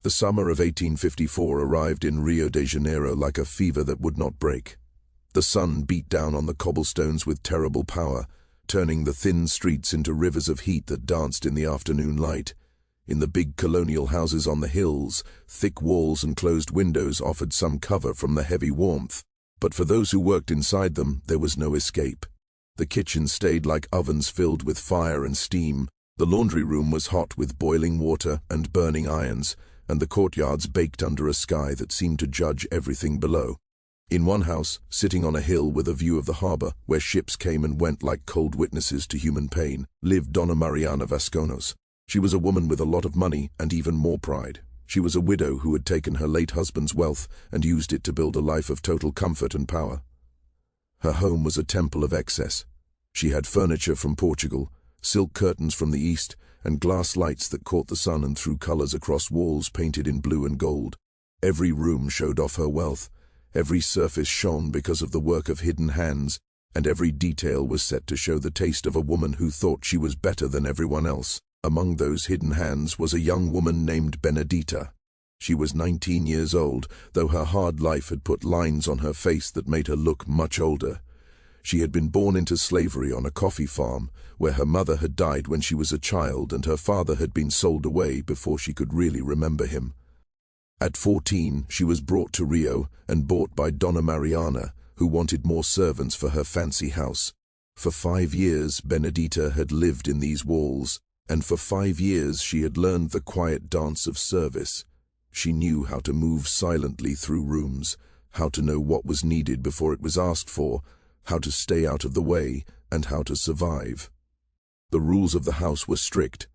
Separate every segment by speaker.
Speaker 1: The summer of 1854 arrived in Rio de Janeiro like a fever that would not break. The sun beat down on the cobblestones with terrible power, turning the thin streets into rivers of heat that danced in the afternoon light. In the big colonial houses on the hills, thick walls and closed windows offered some cover from the heavy warmth, but for those who worked inside them, there was no escape. The kitchen stayed like ovens filled with fire and steam, the laundry room was hot with boiling water and burning irons, and the courtyards baked under a sky that seemed to judge everything below. In one house, sitting on a hill with a view of the harbor, where ships came and went like cold witnesses to human pain, lived Donna Mariana Vasconos. She was a woman with a lot of money and even more pride. She was a widow who had taken her late husband's wealth and used it to build a life of total comfort and power. Her home was a temple of excess. She had furniture from Portugal, silk curtains from the East, and glass lights that caught the sun and threw colors across walls painted in blue and gold. Every room showed off her wealth. Every surface shone because of the work of hidden hands, and every detail was set to show the taste of a woman who thought she was better than everyone else. Among those hidden hands was a young woman named Benedita. She was 19 years old, though her hard life had put lines on her face that made her look much older. She had been born into slavery on a coffee farm, where her mother had died when she was a child and her father had been sold away before she could really remember him. At 14, she was brought to Rio and bought by Donna Mariana, who wanted more servants for her fancy house. For 5 years, Benedita had lived in these walls, and for 5 years she had learned the quiet dance of service. She knew how to move silently through rooms, how to know what was needed before it was asked for, how to stay out of the way, and how to survive. The rules of the house were strict.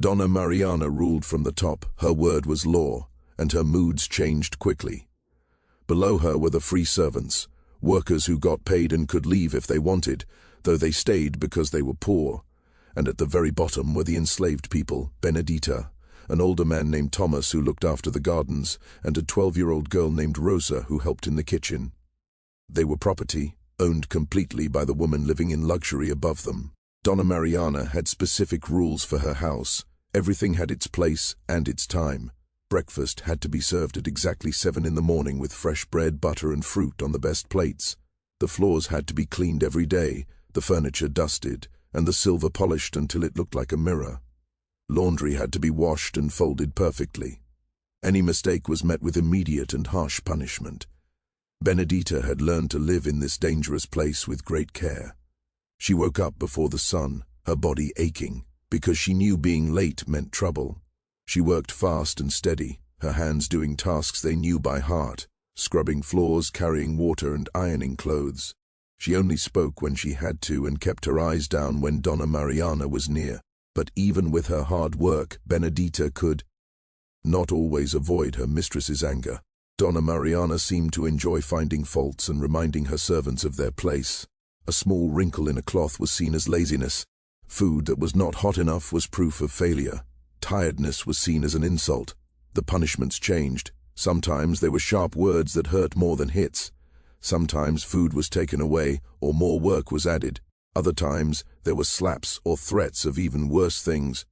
Speaker 1: Donna Mariana ruled from the top, her word was law, and her moods changed quickly. Below her were the free servants, workers who got paid and could leave if they wanted, though they stayed because they were poor. And at the very bottom were the enslaved people, Benedita, an older man named Thomas who looked after the gardens, and a 12-year-old girl named Rosa who helped in the kitchen. They were property, owned completely by the woman living in luxury above them. Donna Mariana had specific rules for her house. Everything had its place and its time. Breakfast had to be served at exactly 7 in the morning with fresh bread, butter and fruit on the best plates. The floors had to be cleaned every day, the furniture dusted, and the silver polished until it looked like a mirror. Laundry had to be washed and folded perfectly. Any mistake was met with immediate and harsh punishment. Benedita had learned to live in this dangerous place with great care. She woke up before the sun, her body aching, because she knew being late meant trouble. She worked fast and steady, her hands doing tasks they knew by heart, scrubbing floors, carrying water and ironing clothes. She only spoke when she had to and kept her eyes down when Donna Mariana was near. But even with her hard work, Benedita could not always avoid her mistress's anger. Donna Mariana seemed to enjoy finding faults and reminding her servants of their place. A small wrinkle in a cloth was seen as laziness. Food that was not hot enough was proof of failure. Tiredness was seen as an insult. The punishments changed. Sometimes there were sharp words that hurt more than hits. Sometimes food was taken away or more work was added. Other times there were slaps or threats of even worse things.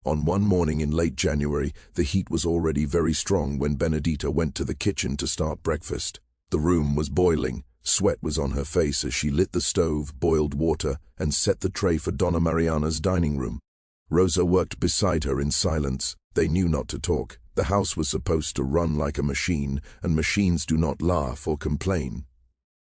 Speaker 1: On one morning in late January, the heat was already very strong when Benedita went to the kitchen to start breakfast. The room was boiling. Sweat was on her face as she lit the stove, boiled water, and set the tray for Donna Mariana's dining room. Rosa worked beside her in silence. They knew not to talk. The house was supposed to run like a machine, and machines do not laugh or complain.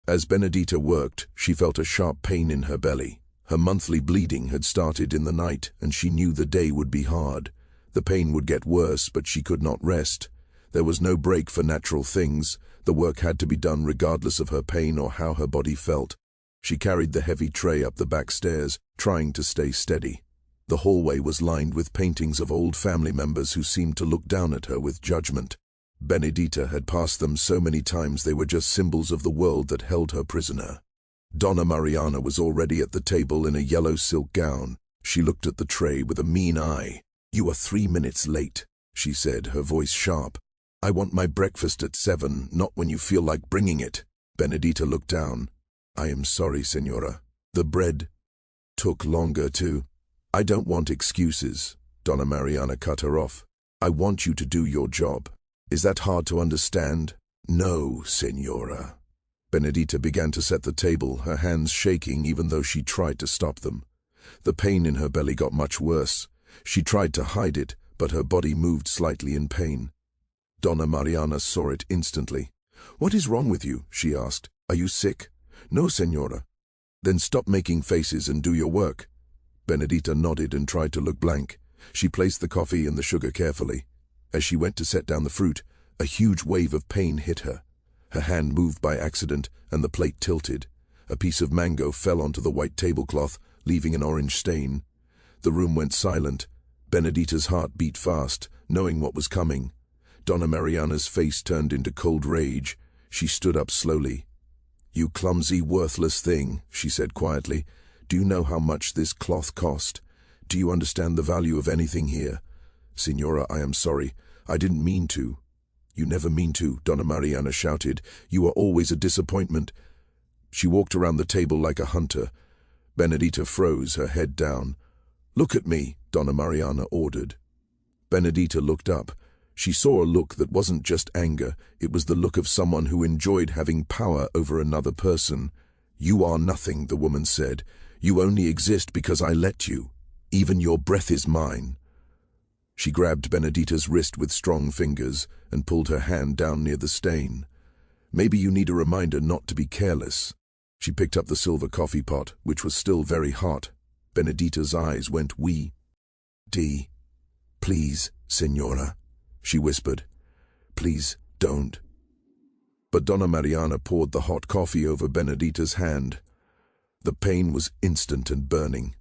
Speaker 1: As Benedita worked, she felt a sharp pain in her belly. Her monthly bleeding had started in the night, and she knew the day would be hard. The pain would get worse, but she could not rest. There was no break for natural things. The work had to be done regardless of her pain or how her body felt. She carried the heavy tray up the back stairs, trying to stay steady. The hallway was lined with paintings of old family members who seemed to look down at her with judgment. Benedita had passed them so many times they were just symbols of the world that held her prisoner. Donna Mariana was already at the table in a yellow silk gown. She looked at the tray with a mean eye. "You are 3 minutes late," she said, her voice sharp. "I want my breakfast at 7, not when you feel like bringing it." Benedita looked down. "I am sorry, Senora. The bread took longer to—" "I don't want excuses," Donna Mariana cut her off. I want you to do your job. Is that hard to understand? No, Signora. Benedita began to set the table, her hands shaking even though she tried to stop them. The pain in her belly got much worse. She tried to hide it, but her body moved slightly in pain. Donna Mariana saw it instantly. "What is wrong with you?" she asked. "Are you sick?" "No, Signora." "Then stop making faces and do your work." Benedita nodded and tried to look blank. She placed the coffee and the sugar carefully. As she went to set down the fruit, a huge wave of pain hit her. Her hand moved by accident, and the plate tilted. A piece of mango fell onto the white tablecloth, leaving an orange stain. The room went silent. Benedita's heart beat fast, knowing what was coming. Donna Mariana's face turned into cold rage. She stood up slowly. "You clumsy, worthless thing," she said quietly. "Do you know how much this cloth cost? Do you understand the value of anything here?" "Signora, I am sorry. I didn't mean to." "You never mean to," Donna Mariana shouted. "You are always a disappointment." She walked around the table like a hunter. Benedita froze, her head down. "Look at me," Donna Mariana ordered. Benedita looked up. She saw a look that wasn't just anger, it was the look of someone who enjoyed having power over another person. "You are nothing," the woman said. "You only exist because I let you. Even your breath is mine." She grabbed Benedita's wrist with strong fingers and pulled her hand down near the stain. "Maybe you need a reminder not to be careless." She picked up the silver coffee pot, which was still very hot. Benedita's eyes went wee. "Please, Signora," she whispered. "Please, don't." But Donna Mariana poured the hot coffee over Benedita's hand. The pain was instant and burning.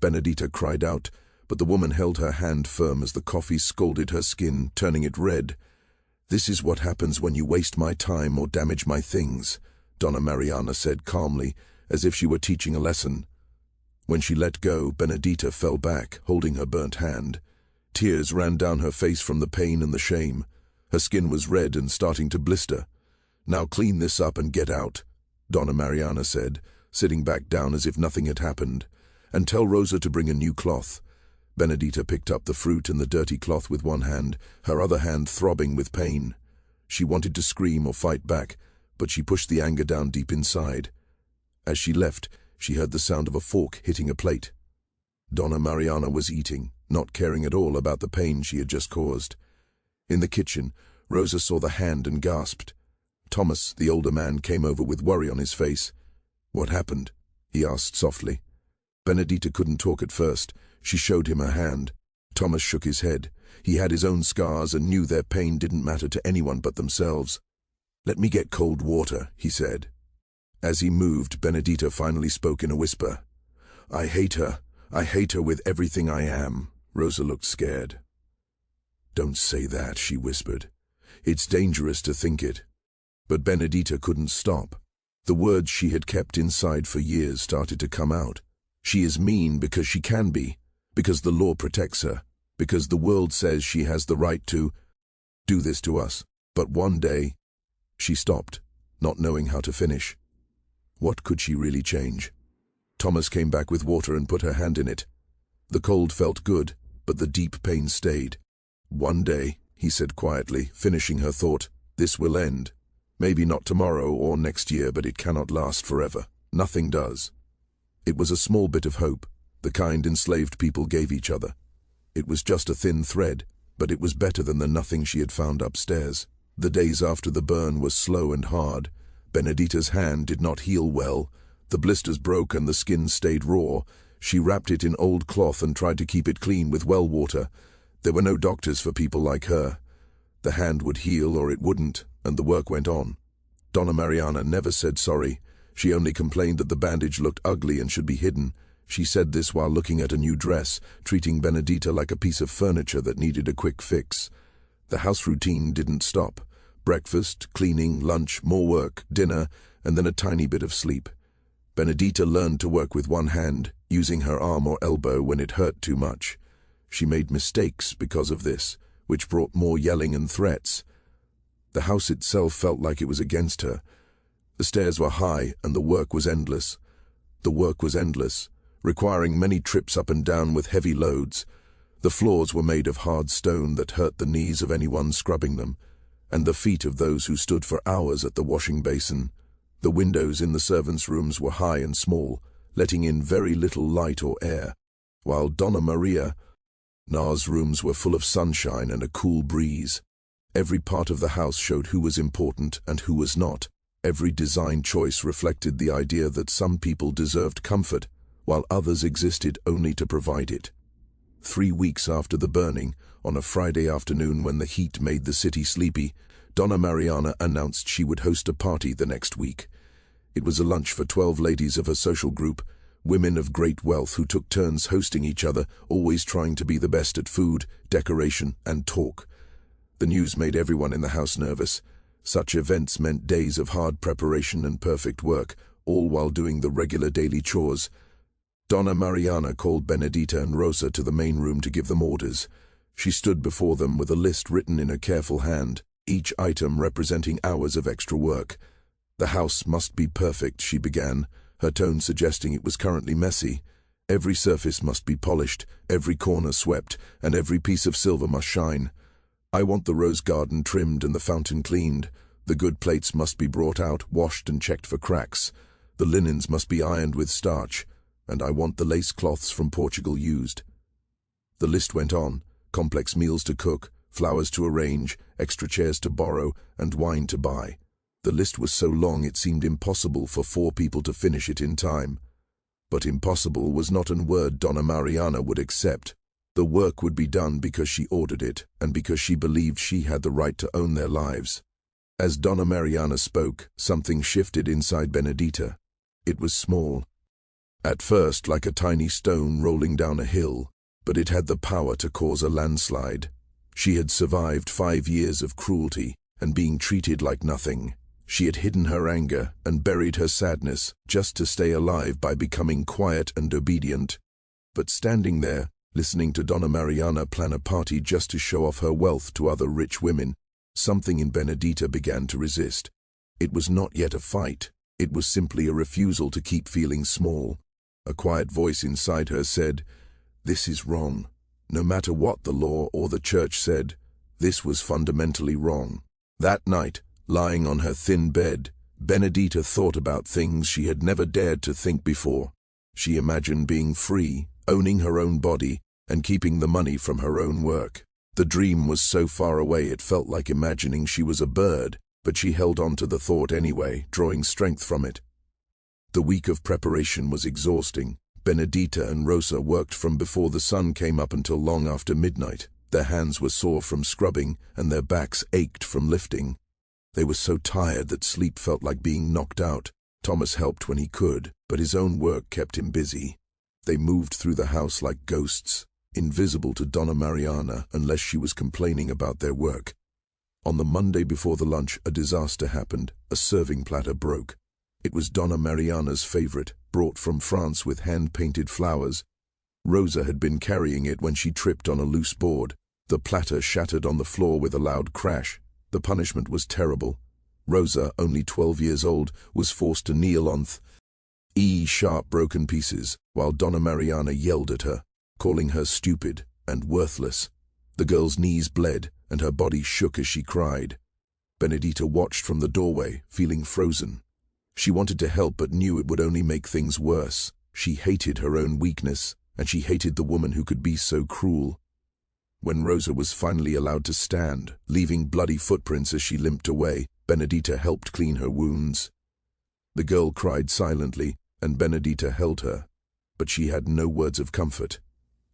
Speaker 1: Benedita cried out, but the woman held her hand firm as the coffee scalded her skin, turning it red. "This is what happens when you waste my time or damage my things," Donna Mariana said calmly, as if she were teaching a lesson. When she let go, Benedita fell back, holding her burnt hand. Tears ran down her face from the pain and the shame. Her skin was red and starting to blister. "Now clean this up and get out," Donna Mariana said, sitting back down as if nothing had happened. "And tell Rosa to bring a new cloth." Benedita picked up the fruit and the dirty cloth with one hand, her other hand throbbing with pain. She wanted to scream or fight back, but she pushed the anger down deep inside. As she left, she heard the sound of a fork hitting a plate. Donna Mariana was eating, not caring at all about the pain she had just caused. In the kitchen, Rosa saw the hand and gasped. Thomas, the older man, came over with worry on his face. "What happened?" he asked softly. Benedita couldn't talk at first. She showed him her hand. Thomas shook his head. He had his own scars and knew their pain didn't matter to anyone but themselves. "Let me get cold water," he said. As he moved, Benedita finally spoke in a whisper. "I hate her. I hate her with everything I am." Rosa looked scared. "Don't say that," she whispered. "It's dangerous to think it." But Benedita couldn't stop. The words she had kept inside for years started to come out. She is mean because she can be, because the law protects her, because the world says she has the right to do this to us. But one day, she stopped, not knowing how to finish. What could she really change? Thomas came back with water and put her hand in it. The cold felt good, but the deep pain stayed. "One day," he said quietly, finishing her thought, "this will end. Maybe not tomorrow or next year, but it cannot last forever. Nothing does." It was a small bit of hope, the kind enslaved people gave each other. It was just a thin thread, but it was better than the nothing she had found upstairs. The days after the burn were slow and hard. Benedita's hand did not heal well. The blisters broke and the skin stayed raw. She wrapped it in old cloth and tried to keep it clean with well water. There were no doctors for people like her. The hand would heal or it wouldn't, and the work went on. Donna Mariana never said sorry. She only complained that the bandage looked ugly and should be hidden. She said this while looking at a new dress, treating Benedita like a piece of furniture that needed a quick fix. The house routine didn't stop. Breakfast, cleaning, lunch, more work, dinner, and then a tiny bit of sleep. Benedita learned to work with one hand, using her arm or elbow when it hurt too much. She made mistakes because of this, which brought more yelling and threats. The house itself felt like it was against her. The stairs were high and the work was endless. The work was endless, requiring many trips up and down with heavy loads. The floors were made of hard stone that hurt the knees of anyone scrubbing them, and the feet of those who stood for hours at the washing basin. The windows in the servants' rooms were high and small, letting in very little light or air, while Donna Maria's rooms were full of sunshine and a cool breeze. Every part of the house showed who was important and who was not. Every design choice reflected the idea that some people deserved comfort, while others existed only to provide it. 3 weeks after the burning, on a Friday afternoon when the heat made the city sleepy, Donna Mariana announced she would host a party the next week. It was a lunch for 12 ladies of her social group, women of great wealth who took turns hosting each other, always trying to be the best at food, decoration, and talk. The news made everyone in the house nervous. Such events meant days of hard preparation and perfect work, all while doing the regular daily chores. Donna Mariana called Benedita and Rosa to the main room to give them orders. She stood before them with a list written in a careful hand, each item representing hours of extra work. The house must be perfect, she began, her tone suggesting it was currently messy. Every surface must be polished, every corner swept, and every piece of silver must shine. I want the rose garden trimmed and the fountain cleaned. The good plates must be brought out, washed and checked for cracks. The linens must be ironed with starch, and I want the lace cloths from Portugal used. The list went on, complex meals to cook, flowers to arrange, extra chairs to borrow, and wine to buy. The list was so long it seemed impossible for 4 people to finish it in time. But impossible was not a word Donna Mariana would accept. The work would be done because she ordered it, and because she believed she had the right to own their lives. As Donna Mariana spoke, something shifted inside Benedita. It was small. At first like a tiny stone rolling down a hill, but it had the power to cause a landslide. She had survived 5 years of cruelty and being treated like nothing. She had hidden her anger and buried her sadness just to stay alive by becoming quiet and obedient. But standing there, listening to Donna Mariana plan a party just to show off her wealth to other rich women, something in Benedita began to resist. It was not yet a fight. It was simply a refusal to keep feeling small. A quiet voice inside her said, "This is wrong." No matter what the law or the church said, this was fundamentally wrong. That night, lying on her thin bed, Benedita thought about things she had never dared to think before. She imagined being free, owning her own body, and keeping the money from her own work. The dream was so far away it felt like imagining she was a bird, but she held on to the thought anyway, drawing strength from it. The week of preparation was exhausting. Benedita and Rosa worked from before the sun came up until long after midnight. Their hands were sore from scrubbing, and their backs ached from lifting. They were so tired that sleep felt like being knocked out. Thomas helped when he could, but his own work kept him busy. They moved through the house like ghosts, invisible to Donna Mariana unless she was complaining about their work. On the Monday before the lunch, a disaster happened. A serving platter broke. It was Donna Mariana's favorite, brought from France with hand-painted flowers. Rosa had been carrying it when she tripped on a loose board. The platter shattered on the floor with a loud crash. The punishment was terrible. Rosa, only 12 years old, was forced to kneel on sharp broken pieces, while Donna Mariana yelled at her, calling her stupid and worthless. The girl's knees bled, and her body shook as she cried. Benedita watched from the doorway, feeling frozen. She wanted to help but knew it would only make things worse. She hated her own weakness, and she hated the woman who could be so cruel. When Rosa was finally allowed to stand, leaving bloody footprints as she limped away, Benedita helped clean her wounds. The girl cried silently, and Benedita held her, but she had no words of comfort.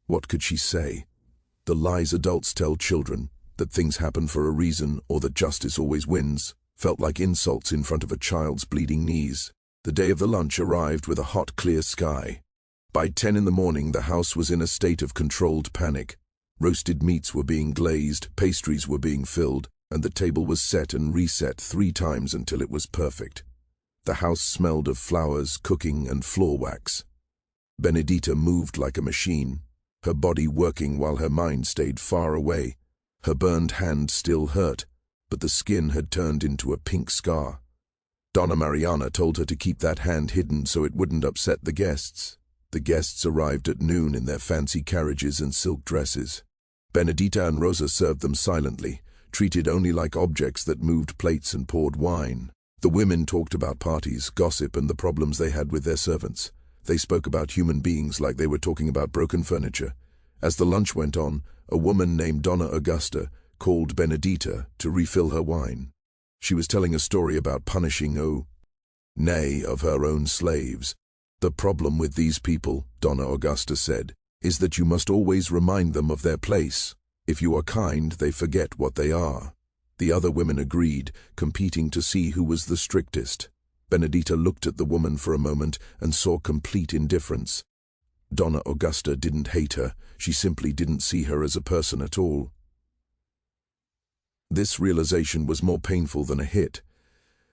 Speaker 1: What could she say? The lies adults tell children, that things happen for a reason or that justice always wins, felt like insults in front of a child's bleeding knees. The day of the lunch arrived with a hot, clear sky. By 10 in the morning, the house was in a state of controlled panic. Roasted meats were being glazed, pastries were being filled, and the table was set and reset 3 times until it was perfect. The house smelled of flowers, cooking, and floor wax. Benedita moved like a machine, her body working while her mind stayed far away. Her burned hand still hurt, but the skin had turned into a pink scar. Donna Mariana told her to keep that hand hidden so it wouldn't upset the guests. The guests arrived at noon in their fancy carriages and silk dresses. Benedita and Rosa served them silently, treated only like objects that moved plates and poured wine. The women talked about parties, gossip, and the problems they had with their servants. They spoke about human beings like they were talking about broken furniture. As the lunch went on, a woman named Donna Augusta called Benedita to refill her wine. She was telling a story about punishing of her own slaves. "The problem with these people," Donna Augusta said, "is that you must always remind them of their place. If you are kind, they forget what they are." The other women agreed, competing to see who was the strictest. Benedita looked at the woman for a moment and saw complete indifference. Donna Augusta didn't hate her, she simply didn't see her as a person at all. This realization was more painful than a hit.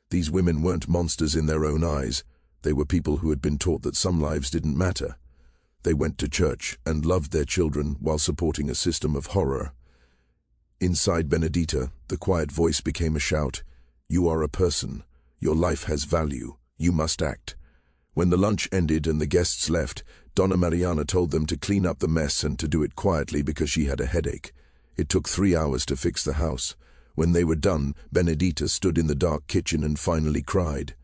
Speaker 1: These women weren't monsters in their own eyes. They were people who had been taught that some lives didn't matter. They went to church and loved their children while supporting a system of horror. Inside Benedita, the quiet voice became a shout. "You are a person. Your life has value. You must act." When the lunch ended and the guests left, Donna Mariana told them to clean up the mess and to do it quietly because she had a headache. It took 3 hours to fix the house. When they were done, Benedita stood in the dark kitchen and finally cried.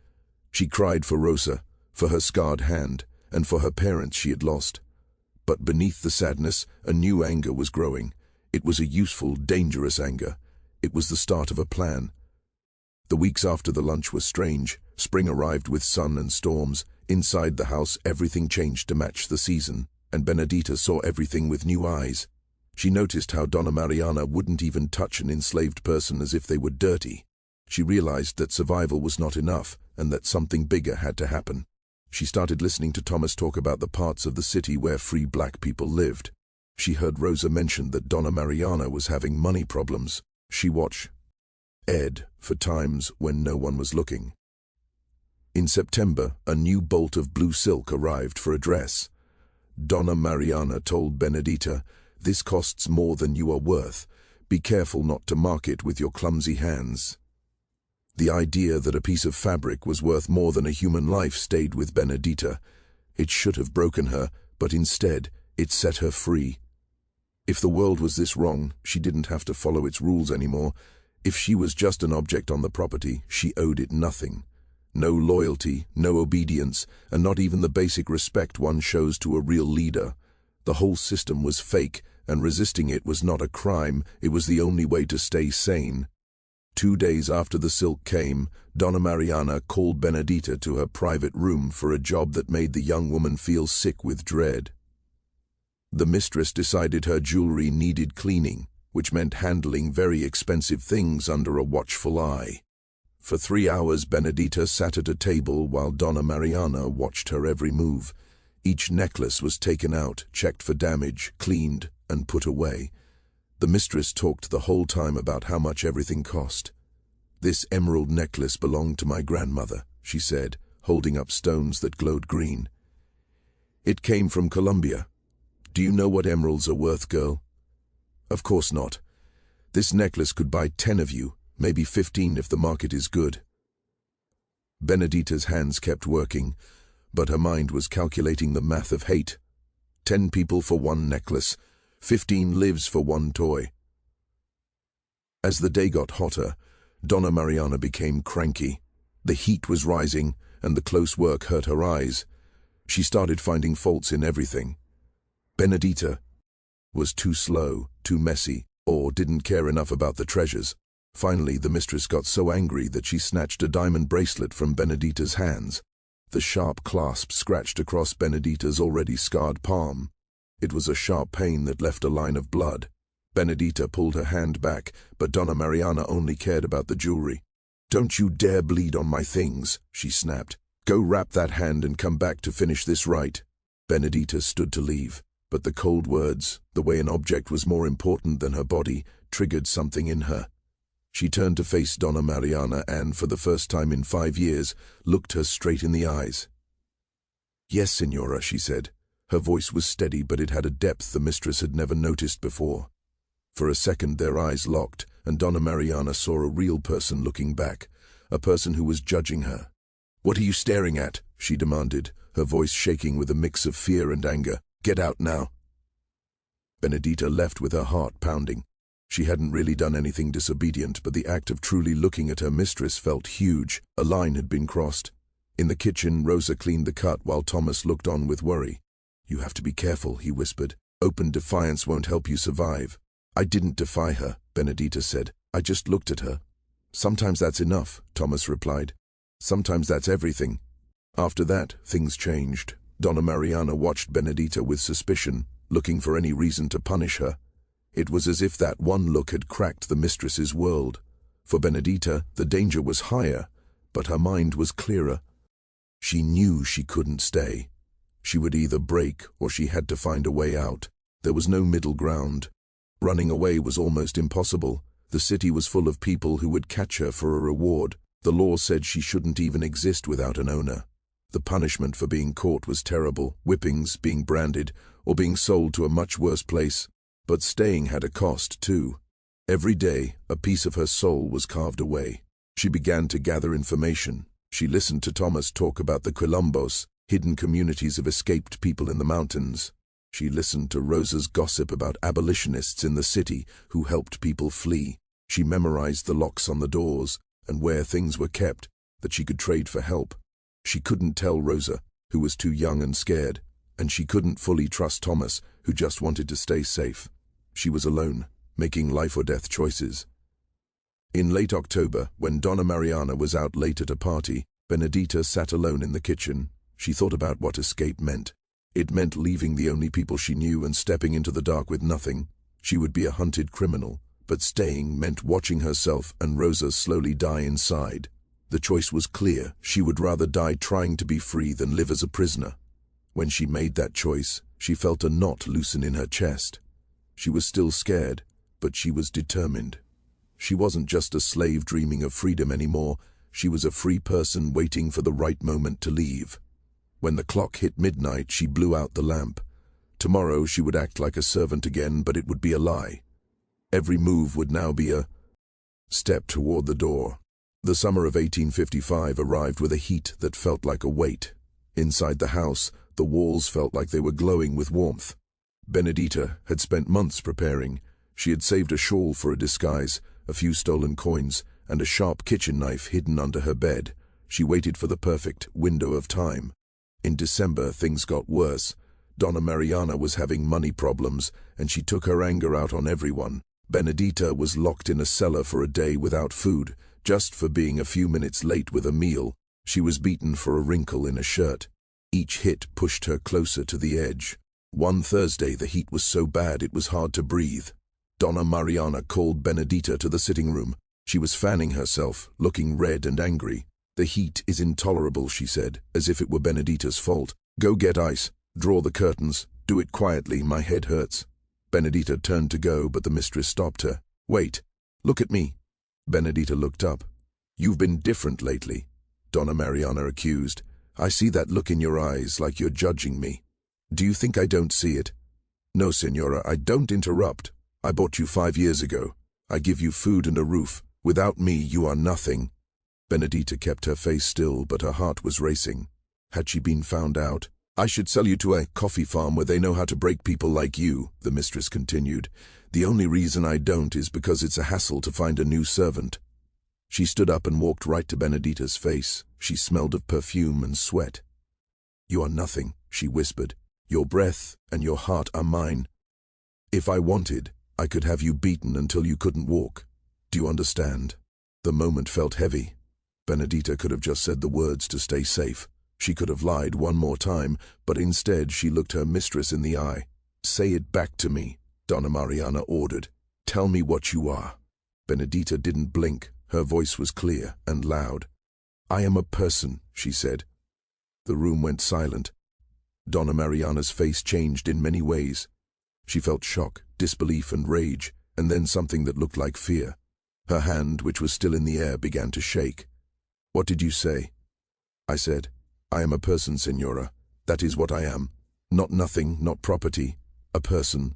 Speaker 1: She cried for Rosa, for her scarred hand, and for her parents she had lost. But beneath the sadness, a new anger was growing. It was a useful, dangerous anger. It was the start of a plan. The weeks after the lunch were strange. Spring arrived with sun and storms. Inside the house, everything changed to match the season, and Benedita saw everything with new eyes. She noticed how Donna Mariana wouldn't even touch an enslaved person as if they were dirty. She realized that survival was not enough, and that something bigger had to happen. She started listening to Thomas talk about the parts of the city where free black people lived. She heard Rosa mention that Donna Mariana was having money problems. She watched Ed for times when no one was looking. In September, a new bolt of blue silk arrived for a dress. Donna Mariana told Benedita, "This costs more than you are worth. Be careful not to mark it with your clumsy hands." The idea that a piece of fabric was worth more than a human life stayed with Benedita. It should have broken her, but instead, it set her free. If the world was this wrong, she didn't have to follow its rules anymore. If she was just an object on the property, she owed it nothing. No loyalty, no obedience, and not even the basic respect one shows to a real leader. The whole system was fake, and resisting it was not a crime, it was the only way to stay sane. 2 days after the silk came, Donna Mariana called Benedita to her private room for a job that made the young woman feel sick with dread. The mistress decided her jewelry needed cleaning, which meant handling very expensive things under a watchful eye. For 3 hours, Benedita sat at a table while Donna Mariana watched her every move. Each necklace was taken out, checked for damage, cleaned, and put away. The mistress talked the whole time about how much everything cost. "This emerald necklace belonged to my grandmother," she said, holding up stones that glowed green. "It came from Colombia. Do you know what emeralds are worth, girl?" "Of course not. This necklace could buy 10 of you, maybe 15 if the market is good." Benedita's hands kept working, but her mind was calculating the math of hate. 10 people for 1 necklace, 15 lives for 1 toy. As the day got hotter, Donna Mariana became cranky. The heat was rising, and the close work hurt her eyes. She started finding faults in everything. Benedita was too slow, too messy, or didn't care enough about the treasures. Finally, the mistress got so angry that she snatched a diamond bracelet from Benedita's hands. The sharp clasp scratched across Benedita's already scarred palm. It was a sharp pain that left a line of blood. Benedita pulled her hand back, but Donna Mariana only cared about the jewelry. "Don't you dare bleed on my things," she snapped. "Go wrap that hand and come back to finish this right." Benedita stood to leave, but the cold words, the way an object was more important than her body, triggered something in her. She turned to face Donna Mariana and, for the first time in 5 years, looked her straight in the eyes. "Yes, Signora," she said. Her voice was steady, but it had a depth the mistress had never noticed before. For a second their eyes locked, and Donna Mariana saw a real person looking back, a person who was judging her. "What are you staring at?" she demanded, her voice shaking with a mix of fear and anger. "Get out now." Benedita left with her heart pounding. She hadn't really done anything disobedient, but the act of truly looking at her mistress felt huge. A line had been crossed. In the kitchen, Rosa cleaned the cut while Thomas looked on with worry. "You have to be careful," he whispered. "Open defiance won't help you survive." "I didn't defy her," Benedita said. "I just looked at her." "Sometimes that's enough," Thomas replied. "Sometimes that's everything." After that, things changed. Donna Mariana watched Benedita with suspicion, looking for any reason to punish her. It was as if that one look had cracked the mistress's world. For Benedita, the danger was higher, but her mind was clearer. She knew she couldn't stay. She would either break or she had to find a way out. There was no middle ground. Running away was almost impossible. The city was full of people who would catch her for a reward. The law said she shouldn't even exist without an owner. The punishment for being caught was terrible: whippings, being branded, or being sold to a much worse place. But staying had a cost, too. Every day, a piece of her soul was carved away. She began to gather information. She listened to Thomas talk about the Quilombos, hidden communities of escaped people in the mountains. She listened to Rosa's gossip about abolitionists in the city who helped people flee. She memorized the locks on the doors and where things were kept that she could trade for help. She couldn't tell Rosa, who was too young and scared, and she couldn't fully trust Thomas, who just wanted to stay safe. She was alone, making life-or-death choices. In late October, when Donna Mariana was out late at a party, Benedita sat alone in the kitchen. She thought about what escape meant. It meant leaving the only people she knew and stepping into the dark with nothing. She would be a hunted criminal, but staying meant watching herself and Rosa slowly die inside. The choice was clear. She would rather die trying to be free than live as a prisoner. When she made that choice, she felt a knot loosen in her chest. She was still scared, but she was determined. She wasn't just a slave dreaming of freedom anymore. She was a free person waiting for the right moment to leave. When the clock hit midnight, she blew out the lamp. Tomorrow she would act like a servant again, but it would be a lie. Every move would now be a step toward the door. The summer of 1855 arrived with a heat that felt like a weight. Inside the house, the walls felt like they were glowing with warmth. Benedita had spent months preparing. She had saved a shawl for a disguise, a few stolen coins, and a sharp kitchen knife hidden under her bed. She waited for the perfect window of time. In December, things got worse. Donna Mariana was having money problems, and she took her anger out on everyone. Benedita was locked in a cellar for a day without food, just for being a few minutes late with a meal. She was beaten for a wrinkle in a shirt. Each hit pushed her closer to the edge. One Thursday, the heat was so bad it was hard to breathe. Donna Mariana called Benedita to the sitting room. She was fanning herself, looking red and angry. "The heat is intolerable," she said, as if it were Benedita's fault. "Go get ice. Draw the curtains. Do it quietly. My head hurts." Benedita turned to go, but the mistress stopped her. "Wait. Look at me." Benedita looked up. "You've been different lately," Donna Mariana accused. "I see that look in your eyes, like you're judging me. Do you think I don't see it?" "No, Signora, I don't interrupt. I bought you 5 years ago. I give you food and a roof. Without me, you are nothing." Benedita kept her face still, but her heart was racing. Had she been found out? "I should sell you to a coffee farm where they know how to break people like you," the mistress continued. "The only reason I don't is because it's a hassle to find a new servant." She stood up and walked right to Benedita's face. She smelled of perfume and sweat. "You are nothing," she whispered. "Your breath and your heart are mine. If I wanted, I could have you beaten until you couldn't walk. Do you understand?" The moment felt heavy. Benedita could have just said the words to stay safe. She could have lied one more time, but instead she looked her mistress in the eye. "Say it back to me," Donna Mariana ordered. "Tell me what you are." Benedita didn't blink. Her voice was clear and loud. "I am a person," she said. The room went silent. Donna Mariana's face changed in many ways. She felt shock, disbelief and rage, and then something that looked like fear. Her hand, which was still in the air, began to shake. "What did you say?" I said, "I am a person, Signora. That is what I am. Not nothing, not property. A person."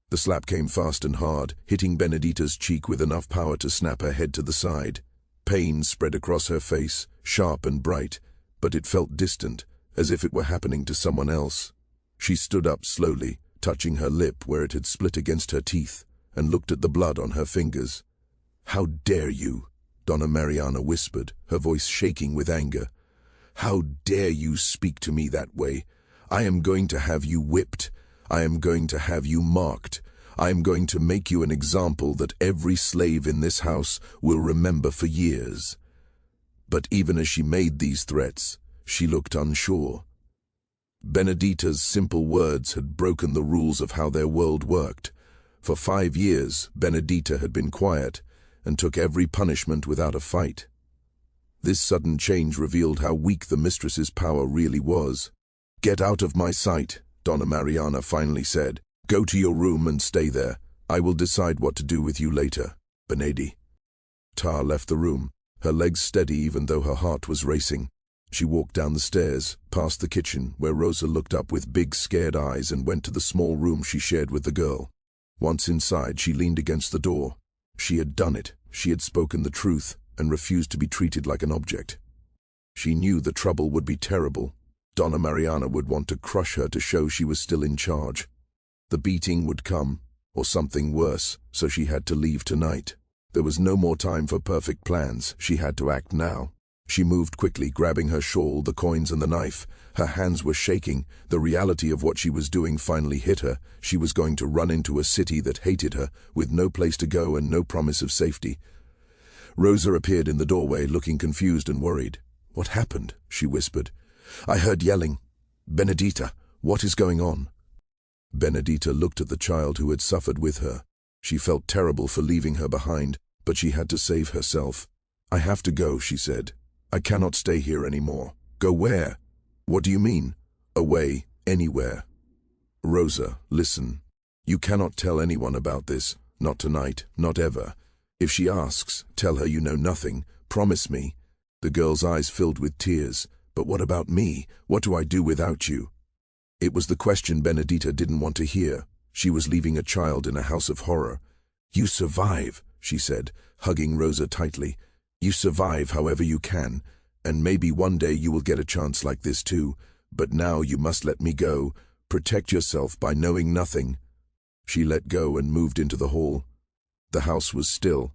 Speaker 1: The slap came fast and hard, hitting Benedita's cheek with enough power to snap her head to the side. Pain spread across her face, sharp and bright, but it felt distant, as if it were happening to someone else. She stood up slowly, touching her lip where it had split against her teeth, and looked at the blood on her fingers. "How dare you?" Donna Mariana whispered, her voice shaking with anger. "How dare you speak to me that way? I am going to have you whipped. I am going to have you marked. I am going to make you an example that every slave in this house will remember for years." But even as she made these threats, she looked unsure. Benedita's simple words had broken the rules of how their world worked. For 5 years, Benedita had been quiet and took every punishment without a fight. This sudden change revealed how weak the mistress's power really was. "Get out of my sight," Donna Mariana finally said. "Go to your room and stay there. I will decide what to do with you later, Benedi." Tar left the room, her legs steady even though her heart was racing. She walked down the stairs, past the kitchen, where Rosa looked up with big, scared eyes and went to the small room she shared with the girl. Once inside, she leaned against the door. She had done it. She had spoken the truth and refused to be treated like an object. She knew the trouble would be terrible. Donna Mariana would want to crush her to show she was still in charge. The beating would come, or something worse, so she had to leave tonight. There was no more time for perfect plans. She had to act now. She moved quickly, grabbing her shawl, the coins and the knife. Her hands were shaking. The reality of what she was doing finally hit her. She was going to run into a city that hated her, with no place to go and no promise of safety. Rosa appeared in the doorway, looking confused and worried. "What happened?" she whispered. "I heard yelling. Benedita, what is going on?" Benedita looked at the child who had suffered with her. She felt terrible for leaving her behind, but she had to save herself. "I have to go," she said. "I cannot stay here anymore." "Go where?" "What do you mean?" "Away, anywhere." "Rosa, listen. You cannot tell anyone about this. Not tonight, not ever. If she asks, tell her you know nothing. Promise me." The girl's eyes filled with tears. "But what about me? What do I do without you?" It was the question Benedita didn't want to hear. She was leaving a child in a house of horror. "You survive," she said, hugging Rosa tightly. "You survive however you can, and maybe one day you will get a chance like this too. But now you must let me go. Protect yourself by knowing nothing." She let go and moved into the hall. The house was still.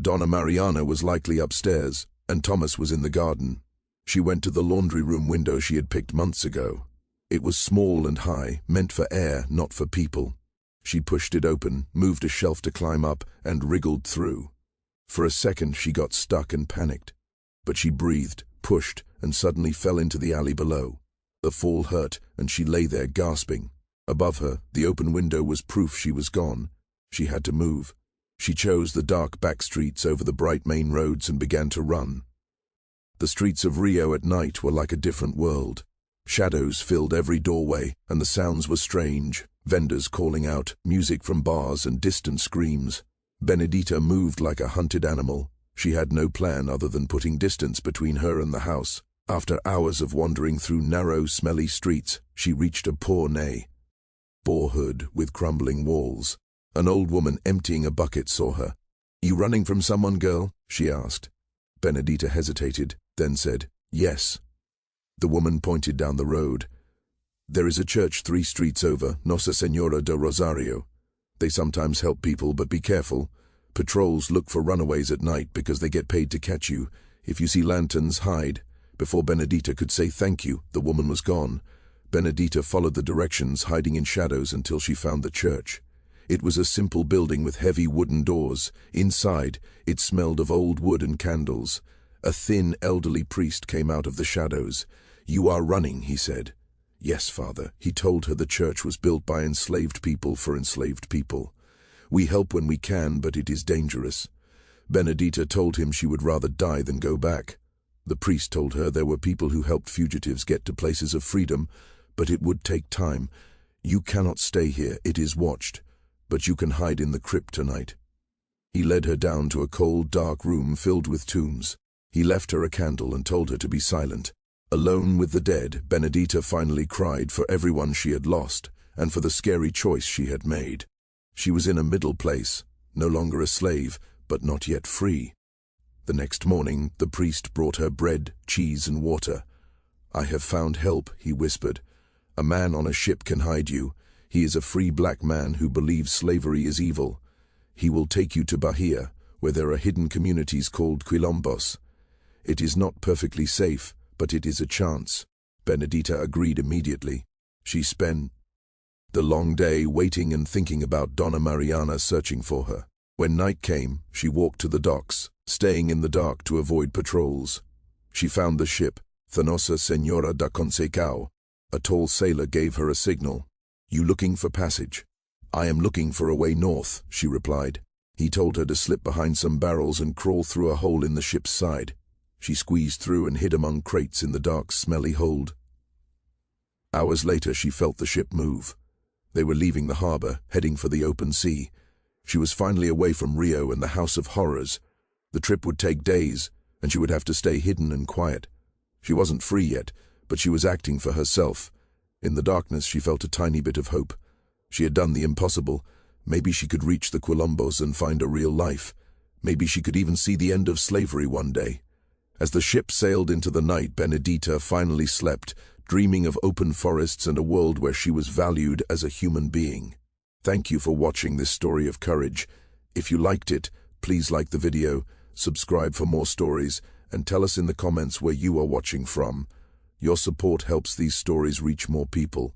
Speaker 1: Donna Mariana was likely upstairs, and Thomas was in the garden. She went to the laundry room window she had picked months ago. It was small and high, meant for air, not for people. She pushed it open, moved a shelf to climb up, and wriggled through. For a second she got stuck and panicked. But she breathed, pushed, and suddenly fell into the alley below. The fall hurt, and she lay there gasping. Above her, the open window was proof she was gone. She had to move. She chose the dark back streets over the bright main roads and began to run. The streets of Rio at night were like a different world. Shadows filled every doorway, and the sounds were strange. Vendors calling out, music from bars, and distant screams. Benedita moved like a hunted animal. She had no plan other than putting distance between her and the house. After hours of wandering through narrow, smelly streets, she reached a poor neighborhood with crumbling walls. An old woman emptying a bucket saw her. "You running from someone, girl?" she asked. Benedita hesitated, then said, "Yes." The woman pointed down the road. "There is a church 3 streets over, Nossa Senhora do Rosario. They sometimes help people, but be careful. Patrols look for runaways at night because they get paid to catch you. If you see lanterns, hide." Before Benedita could say thank you, the woman was gone. Benedita followed the directions, hiding in shadows until she found the church. It was a simple building with heavy wooden doors. Inside, it smelled of old wood and candles. A thin, elderly priest came out of the shadows. "You are running," he said. "Yes, Father." He told her the church was built by enslaved people for enslaved people. "We help when we can, but it is dangerous." Benedita told him she would rather die than go back. The priest told her there were people who helped fugitives get to places of freedom, but it would take time. "You cannot stay here, it is watched, but you can hide in the crypt tonight." He led her down to a cold, dark room filled with tombs. He left her a candle and told her to be silent. Alone with the dead, Benedita finally cried for everyone she had lost and for the scary choice she had made. She was in a middle place, no longer a slave, but not yet free. The next morning, the priest brought her bread, cheese, and water. "I have found help," he whispered. "A man on a ship can hide you. He is a free black man who believes slavery is evil. He will take you to Bahia, where there are hidden communities called quilombos. It is not perfectly safe, but it is a chance." Benedita agreed immediately. She spent the long day waiting and thinking about Donna Mariana searching for her. When night came, she walked to the docks, staying in the dark to avoid patrols. She found the ship, the Nossa Senhora da Conceição. A tall sailor gave her a signal. "You looking for passage?" "I am looking for a way north," she replied. He told her to slip behind some barrels and crawl through a hole in the ship's side. She squeezed through and hid among crates in the dark, smelly hold. Hours later, she felt the ship move. They were leaving the harbor, heading for the open sea. She was finally away from Rio and the House of Horrors. The trip would take days, and she would have to stay hidden and quiet. She wasn't free yet, but she was acting for herself. In the darkness, she felt a tiny bit of hope. She had done the impossible. Maybe she could reach the quilombos and find a real life. Maybe she could even see the end of slavery one day. As the ship sailed into the night, Benedita finally slept, dreaming of open forests and a world where she was valued as a human being. Thank you for watching this story of courage. If you liked it, please like the video, subscribe for more stories, and tell us in the comments where you are watching from. Your support helps these stories reach more people.